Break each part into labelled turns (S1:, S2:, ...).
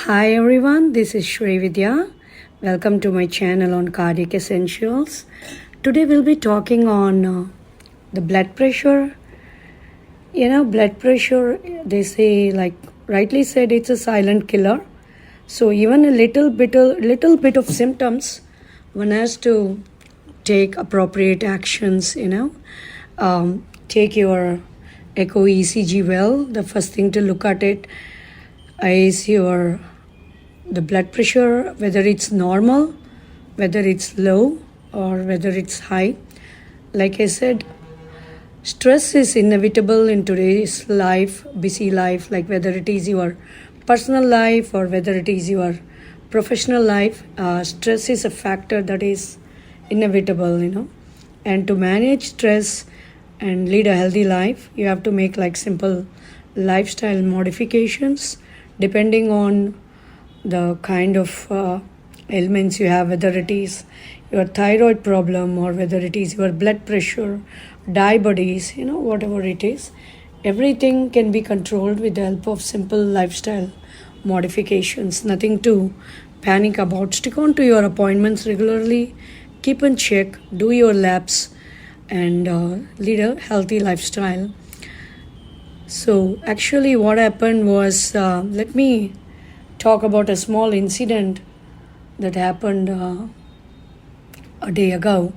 S1: Hi everyone, this is Shri Vidya. Welcome to my channel on Cardiac Essentials. Today we'll be talking on the blood pressure. Blood pressure, they say, like rightly said, it's a silent killer. So even a little bit of symptoms, one has to take appropriate actions. Take your echo ECG well. The first thing to look at it is the blood pressure, whether it's normal, whether it's low, or whether it's high. Like I said, stress is inevitable in today's life, busy life, like whether it is your personal life or whether it is your professional life. Stress is a factor that is inevitable. And to manage stress and lead a healthy life, you have to make like simple lifestyle modifications depending on the kind of ailments you have, whether it is your thyroid problem or whether it is your blood pressure, diabetes, whatever it is. Everything can be controlled with the help of simple lifestyle modifications. Nothing to panic about. Stick on to your appointments regularly, keep in check, do your labs, and lead a healthy lifestyle. So actually what happened was, let me talk about a small incident that happened a day ago.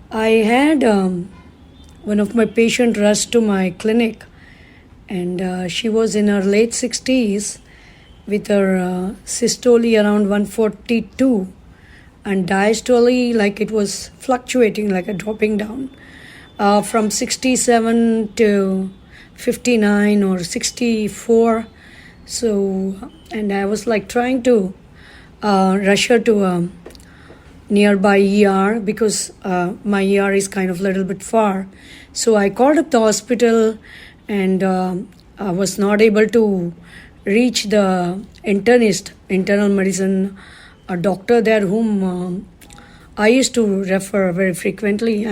S1: I had one of my patients rush to my clinic, and she was in her late 60s with her systole around 142 and diastole like it was fluctuating, like a dropping down from 67 to 59 or 64. So, and I was like trying to rush her to a nearby ER because my ER is kind of a little bit far. So I called up the hospital, and I was not able to reach the internist, internal medicine, a doctor there whom I used to refer very frequently.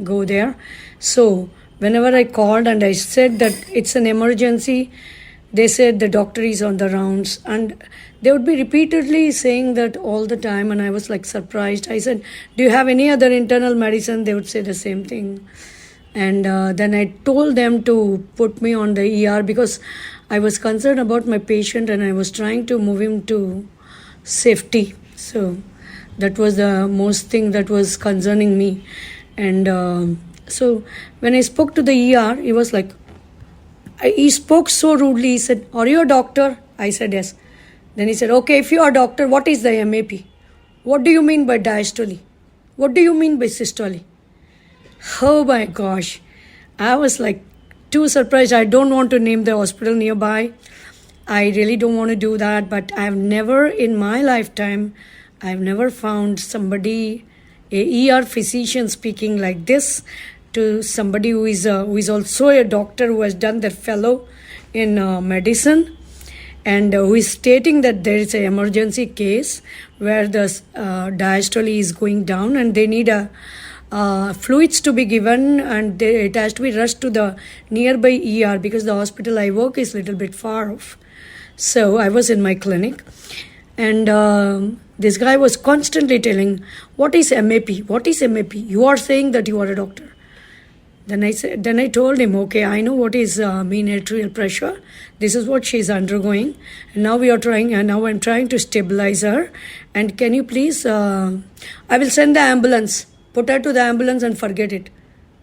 S1: Go there. So whenever I called and I said that it's an emergency, they said the doctor is on the rounds, and they would be repeatedly saying that all the time, and I was like surprised. I said, do you have any other internal medicine? They would say the same thing. And then I told them to put me on the ER because I was concerned about my patient and I was trying to move him to safety. So that was the most thing that was concerning me. And so when I spoke to the ER, he was like, he spoke so rudely. He said, are you a doctor? I said, yes. Then he said, okay, if you are a doctor, what is the MAP? What do you mean by diastole? What do you mean by systole? Oh my gosh. I was like too surprised. I don't want to name the hospital nearby. I really don't want to do that. But I've never in my lifetime, I've never found somebody, a ER physician speaking like this to somebody who is also a doctor who has done their fellow in medicine, and who is stating that there is an emergency case where the diastole is going down and they need fluids to be given, and it has to be rushed to the nearby ER because the hospital I work is a little bit far off. So I was in my clinic, and this guy was constantly telling, what is MAP? What is MAP? You are saying that you are a doctor. Then I told him, okay, I know what is mean arterial pressure. This is what she is undergoing. And now I'm trying to stabilize her. And can you please, I will send the ambulance. Put her to the ambulance and forget it.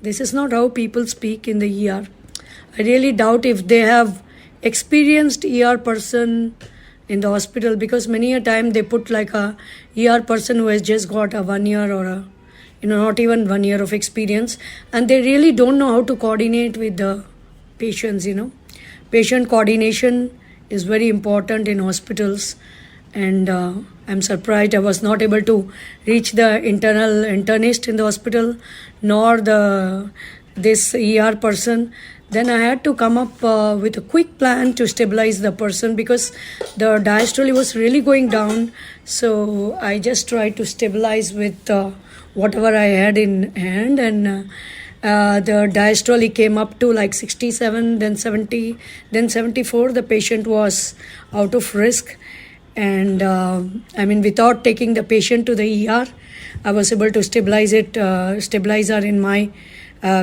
S1: This is not how people speak in the ER. I really doubt if they have experienced ER person in the hospital, because many a time they put like a ER person who has just got a 1 year or not even 1 year of experience, and they really don't know how to coordinate with the patients. Patient coordination is very important in hospitals, and I'm surprised I was not able to reach the internist in the hospital, nor this ER person. Then I had to come up with a quick plan to stabilize the person because the diastole was really going down. So I just tried to stabilize with whatever I had in hand, and the diastole came up to like 67, then 70, then 74. The patient was out of risk. And without taking the patient to the ER, I was able to stabilize her in my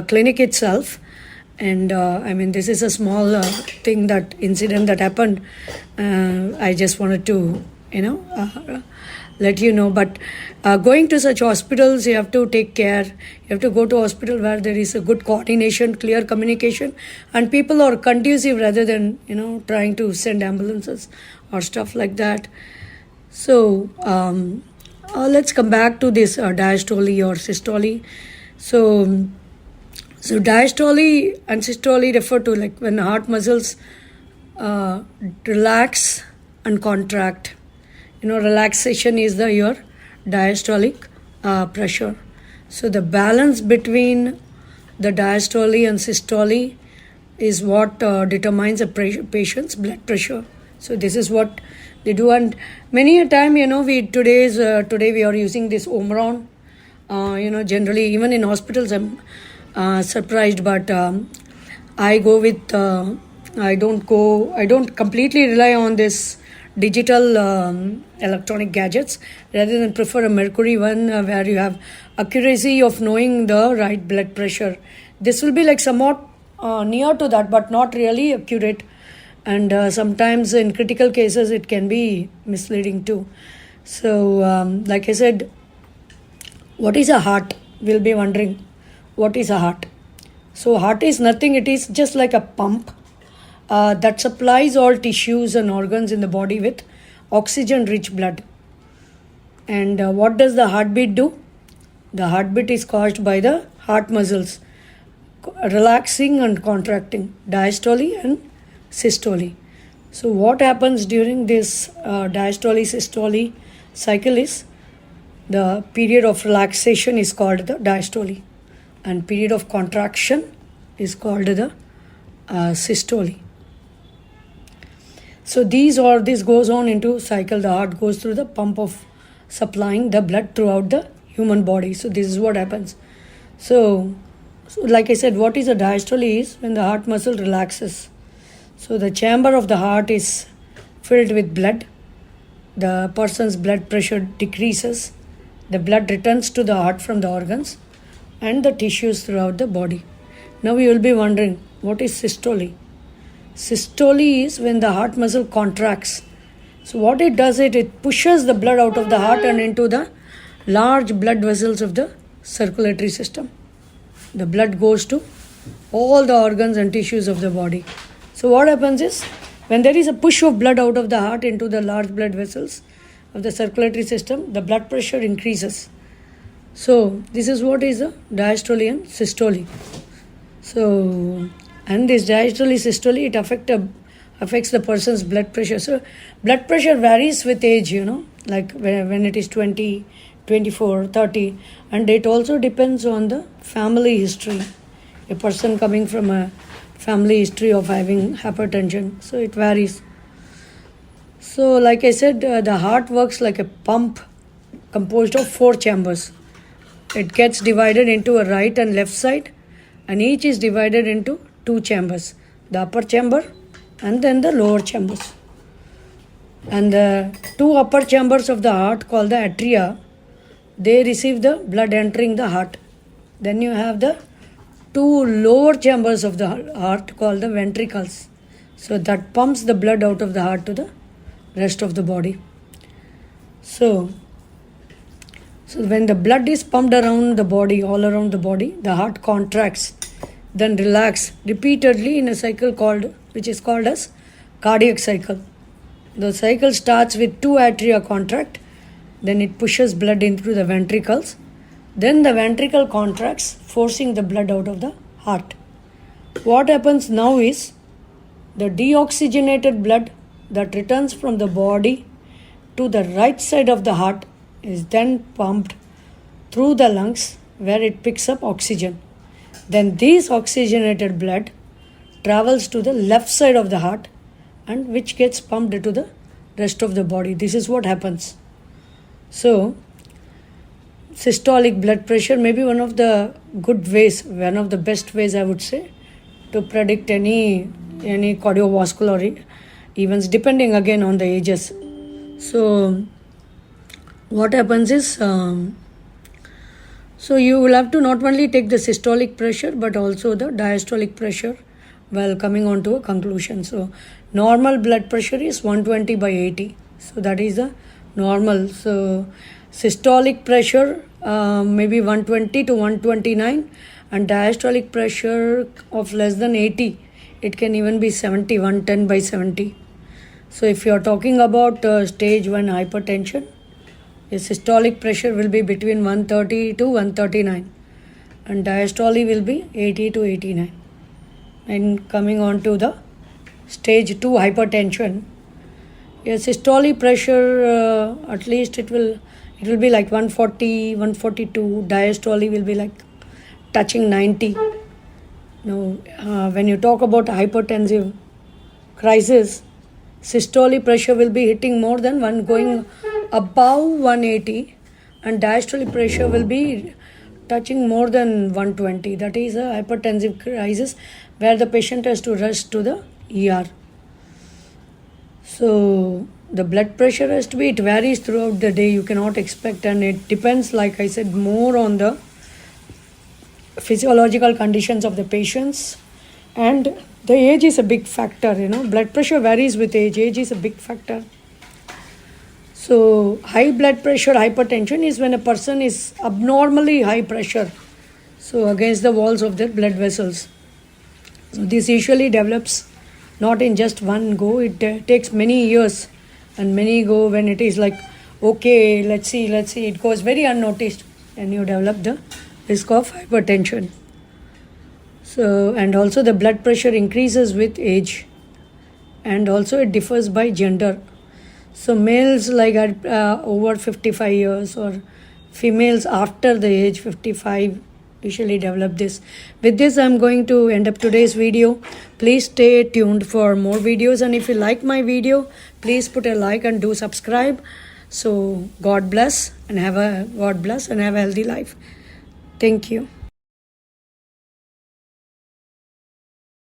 S1: clinic itself. And this is a small incident that happened. I just wanted to, let you know. But going to such hospitals, you have to take care. You have to go to a hospital where there is a good coordination, clear communication, and people are conducive rather than, trying to send ambulances or stuff like that. So let's come back to this diastole or systole. So diastole and systole refer to like when heart muscles relax and contract. Relaxation is your diastolic pressure. So the balance between the diastole and systole is what determines a patient's blood pressure. So this is what they do. And many a time, today we are using this Omron. Generally even in hospitals I'm surprised, but I don't completely rely on this digital electronic gadgets, rather than prefer a mercury one where you have accuracy of knowing the right blood pressure. This will be like somewhat near to that, but not really accurate, and sometimes in critical cases it can be misleading too. So like I said, what is a heart? We'll be wondering, what is a heart? So heart is nothing, it is just like a pump that supplies all tissues and organs in the body with oxygen-rich blood. And what does the heartbeat do? The heartbeat is caused by the heart muscles relaxing and contracting, diastole and systole. So what happens during this diastole-systole cycle is the period of relaxation is called the diastole, and period of contraction is called the systole. So this goes on into cycle. The heart goes through the pump of supplying the blood throughout the human body. So this is what happens. So like I said, what is a diastole is when the heart muscle relaxes. So the chamber of the heart is filled with blood. The person's blood pressure decreases. The blood returns to the heart from the organs and the tissues throughout the body. Now you will be wondering, what is systole? Systole is when the heart muscle contracts. So what it does, it pushes the blood out of the heart and into the large blood vessels of the circulatory system. The blood goes to all the organs and tissues of the body. So what happens is, when there is a push of blood out of the heart into the large blood vessels of the circulatory system, the blood pressure increases. So this is what is a diastole and systole. So, and this diastole systole, it affects the person's blood pressure. So blood pressure varies with age, like when it is 20, 24, 30, and it also depends on the family history. A person coming from a family history of having hypertension, so it varies. So like I said, the heart works like a pump composed of 4 chambers. It gets divided into a right and left side, and each is divided into 2 chambers, the upper chamber and then the lower chambers. And the 2 upper chambers of the heart, called the atria, they receive the blood entering the heart. Then you have the 2 lower chambers of the heart, called the ventricles. So that pumps the blood out of the heart to the rest of the body. So when the blood is pumped around the body, all around the body, the heart contracts, then relax repeatedly in a cycle which is called as cardiac cycle. The cycle starts with 2 atria contract, then it pushes blood in through the ventricles, then the ventricle contracts, forcing the blood out of the heart. What happens now is, the deoxygenated blood that returns from the body to the right side of the heart is then pumped through the lungs, where it picks up oxygen. Then this oxygenated blood travels to the left side of the heart, and which gets pumped into the rest of the body. This is what happens. So systolic blood pressure may be one of the good ways, one of the best ways I would say, to predict any cardiovascular events, depending again on the ages. So what happens is, so you will have to not only take the systolic pressure but also the diastolic pressure while coming on to a conclusion. So normal blood pressure is 120/80. So that is the normal. So systolic pressure maybe 120 to 129, and diastolic pressure of less than 80. It can even be 70, 110/70. So if you are talking about stage 1 hypertension, the systolic pressure will be between 130 to 139, and diastolic will be 80 to 89. And coming on to the stage 2 hypertension, systolic pressure at least it will be like 140, 142. Diastolic will be like touching 90. Now when you talk about hypertensive crisis, systolic pressure will be hitting more than one, going above 180, and diastolic pressure will be touching more than 120. That is a hypertensive crisis where the patient has to rush to the ER. So the blood pressure has to be, it varies throughout the day, you cannot expect, and it depends, like I said, more on the physiological conditions of the patients, and the age is a big factor. Blood pressure varies with age is a big factor. So high blood pressure hypertension is when a person is abnormally high pressure, so against the walls of their blood vessels. So this usually develops not in just one go, it takes many years, and many go when it is like, okay, let's see, it goes very unnoticed, and you develop the risk of hypertension. So, and also the blood pressure increases with age, and also it differs by gender. So males like at over 55 years, or females after the age 55 usually develop this. With this, I'm going to end up today's video. Please stay tuned for more videos, and if you like my video, please put a like and do subscribe. So God bless and have a healthy life. Thank you.